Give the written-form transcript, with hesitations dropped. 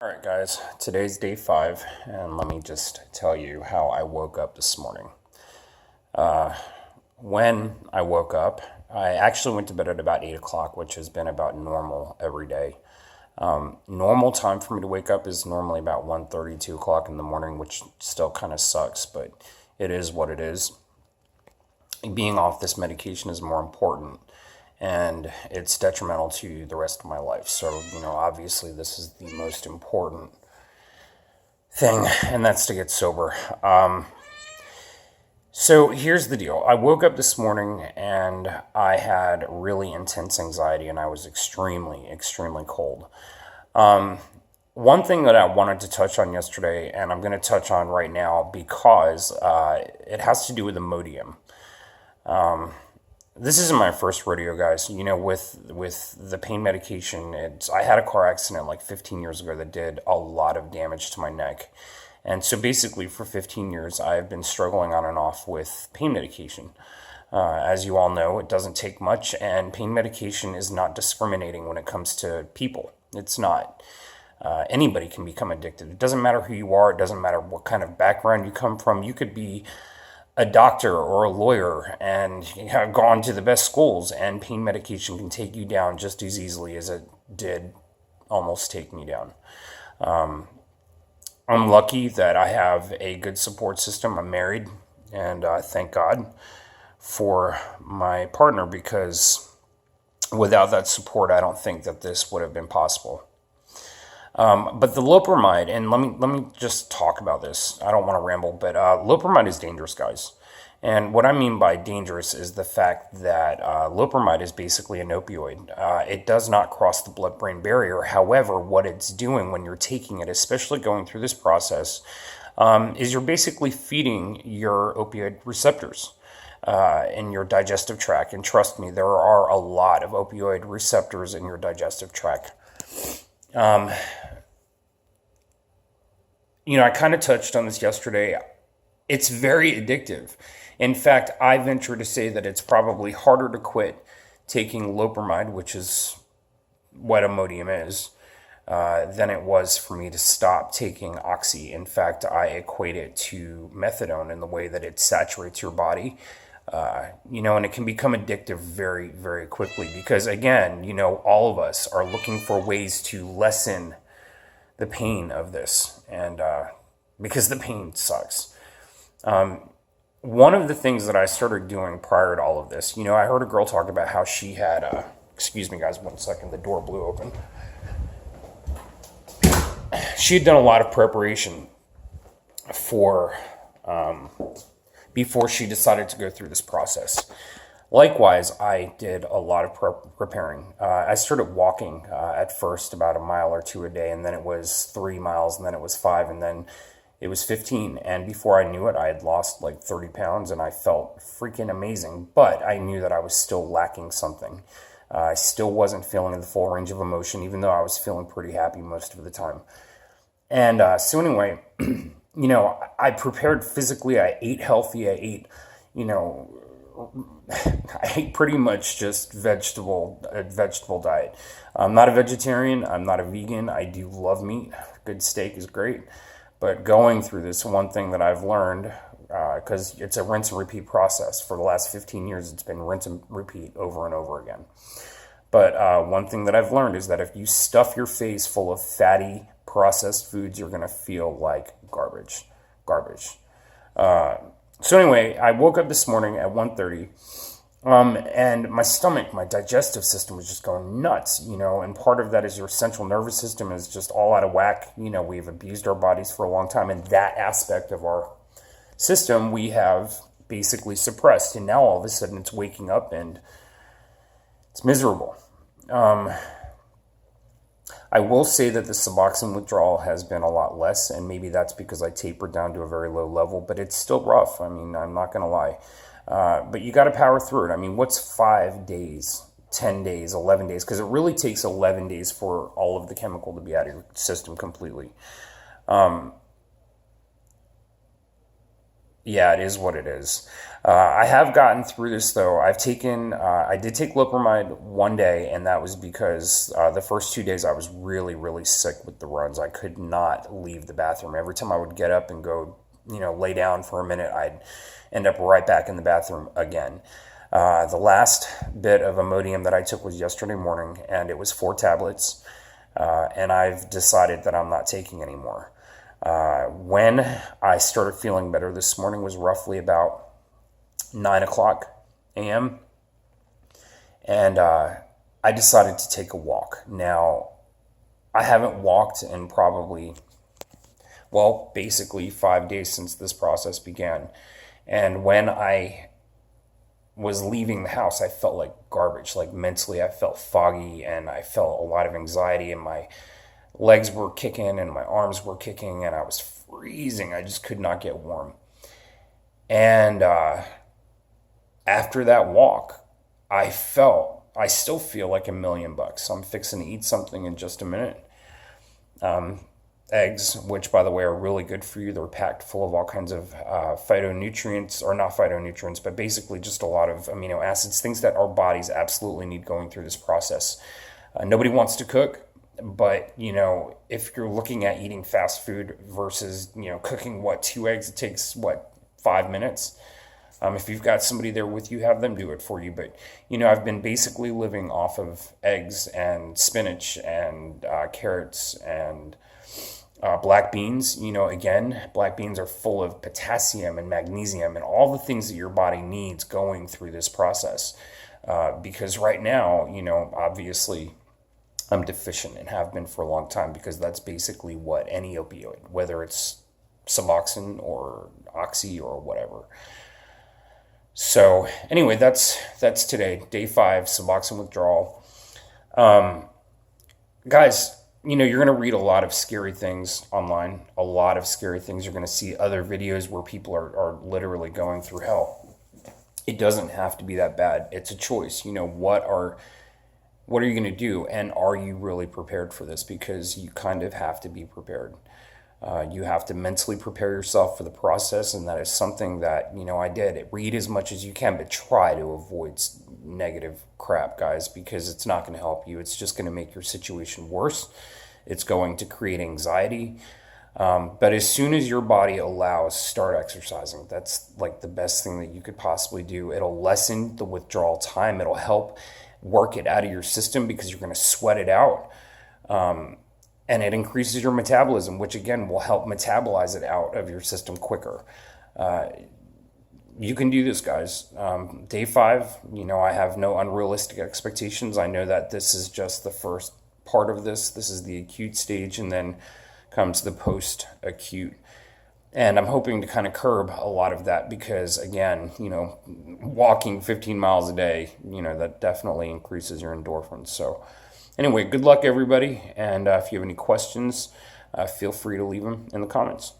All right, guys, today's day 5, and let me just tell you how I woke up this morning. When I woke up, I actually went to bed at about 8 o'clock, which has been about normal every day. Normal time for me to wake up is normally about 1:30, 2 o'clock in the morning, which still kind of sucks, but it is what it is. Being off this medication is more important, and it's detrimental to the rest of my life. So, obviously, this is the most important thing, and that's to get sober. So here's the deal. I woke up this morning and I had really intense anxiety, and I was extremely, extremely cold. One thing that I wanted to touch on yesterday, and I'm going to touch on right now because it has to do with Imodium. This isn't my first rodeo, guys. With the pain medication, I had a car accident like 15 years ago that did a lot of damage to my neck. And so basically for 15 years, I've been struggling on and off with pain medication. As you all know, it doesn't take much, and pain medication is not discriminating when it comes to people. It's not. Anybody can become addicted. It doesn't matter who you are. It doesn't matter what kind of background you come from. You could be a doctor or a lawyer and have gone to the best schools, and pain medication can take you down just as easily as it did almost take me down. I'm lucky that I have a good support system. I'm married, and thank God for my partner, because without that support, I don't think that this would have been possible. But the loperamide, and let me just talk about this. I don't want to ramble, but loperamide is dangerous, guys. And what I mean by dangerous is the fact that loperamide is basically an opioid. It does not cross the blood-brain barrier. However, what it's doing when you're taking it, especially going through this process, is you're basically feeding your opioid receptors in your digestive tract. And trust me, there are a lot of opioid receptors in your digestive tract. I kind of touched on this yesterday. It's very addictive. In fact, I venture to say that it's probably harder to quit taking loperamide, which is what Imodium is, than it was for me to stop taking Oxy. In fact, I equate it to methadone in the way that it saturates your body. And it can become addictive very, very quickly because, again, all of us are looking for ways to lessen the pain of this, and because the pain sucks. One of the things that I started doing prior to all of this, I heard a girl talk about how she had, excuse me guys, 1 second, the door blew open. She had done a lot of preparation for, before she decided to go through this process. Likewise, I did a lot of preparing. I started walking at first about a mile or two a day, and then it was 3 miles, and then it was 5, and then it was 15. And before I knew it, I had lost like 30 pounds, and I felt freaking amazing. But I knew that I was still lacking something. I still wasn't feeling the full range of emotion, even though I was feeling pretty happy most of the time. And so anyway, I prepared physically. I ate healthy. I ate, I ate pretty much just vegetable diet. I'm not a vegetarian. I'm not a vegan. I do love meat. Good steak is great. But going through this, one thing that I've learned, because it's a rinse and repeat process. For the last 15 years, it's been rinse and repeat over and over again. But one thing that I've learned is that if you stuff your face full of fatty processed foods, you're going to feel like garbage. So anyway, I woke up this morning at 1:30, and my stomach, my digestive system was just going nuts, and part of that is your central nervous system is just all out of whack. We've abused our bodies for a long time, and that aspect of our system we have basically suppressed, and now all of a sudden it's waking up and it's miserable. I will say that the Suboxone withdrawal has been a lot less, and maybe that's because I tapered down to a very low level, but it's still rough. I mean, I'm not going to lie. But you got to power through it. I mean, what's 5 days, 10 days, 11 days? Because it really takes 11 days for all of the chemical to be out of your system completely. Yeah, it is what it is. I have gotten through this though. I did take loperamide one day, and that was because the first 2 days I was really, really sick with the runs. I could not leave the bathroom. Every time I would get up and go, lay down for a minute, I'd end up right back in the bathroom again. The last bit of Imodium that I took was yesterday morning, and it was 4 tablets. And I've decided that I'm not taking any more. When I started feeling better this morning was roughly about 9 o'clock a.m. And I decided to take a walk. Now, I haven't walked in basically 5 days since this process began. And when I was leaving the house, I felt like garbage. Like mentally, I felt foggy and I felt a lot of anxiety, and my legs were kicking and my arms were kicking and I was freezing. I just could not get warm. And after that walk, I still feel like $1,000,000. So I'm fixing to eat something in just a minute. Eggs, which by the way are really good for you. They're packed full of all kinds of phytonutrients, or not phytonutrients, but basically just a lot of amino acids, things that our bodies absolutely need going through this process. Nobody wants to cook, but if you're looking at eating fast food versus cooking 2 eggs, it takes 5 minutes. If you've got somebody there with you, have them do it for you. But I've been basically living off of eggs and spinach and carrots and black beans. Again, black beans are full of potassium and magnesium and all the things that your body needs going through this process. Because right now, obviously I'm deficient and have been for a long time, because that's basically what any opioid, whether it's Suboxone or Oxy or whatever. So anyway, that's today, day 5, Suboxone withdrawal. Guys, you're going to read a lot of scary things online, a lot of scary things. You're going to see other videos where people are literally going through hell. It doesn't have to be that bad. It's a choice. What are you going to do? And are you really prepared for this? Because you kind of have to be prepared. You have to mentally prepare yourself for the process, and that is something that, I did. Read as much as you can, but try to avoid negative crap, guys, because it's not going to help you. It's just going to make your situation worse. It's going to create anxiety. But as soon as your body allows, start exercising. That's like the best thing that you could possibly do. It'll lessen the withdrawal time. It'll help work it out of your system because you're going to sweat it out. And it increases your metabolism, which again will help metabolize it out of your system quicker. You can do this, guys. Day 5, I have no unrealistic expectations. I know that this is just the first part of this. This is the acute stage, and then comes the post-acute. And I'm hoping to kind of curb a lot of that because, again, walking 15 miles a day, that definitely increases your endorphins. So anyway, good luck, everybody. And if you have any questions, feel free to leave them in the comments.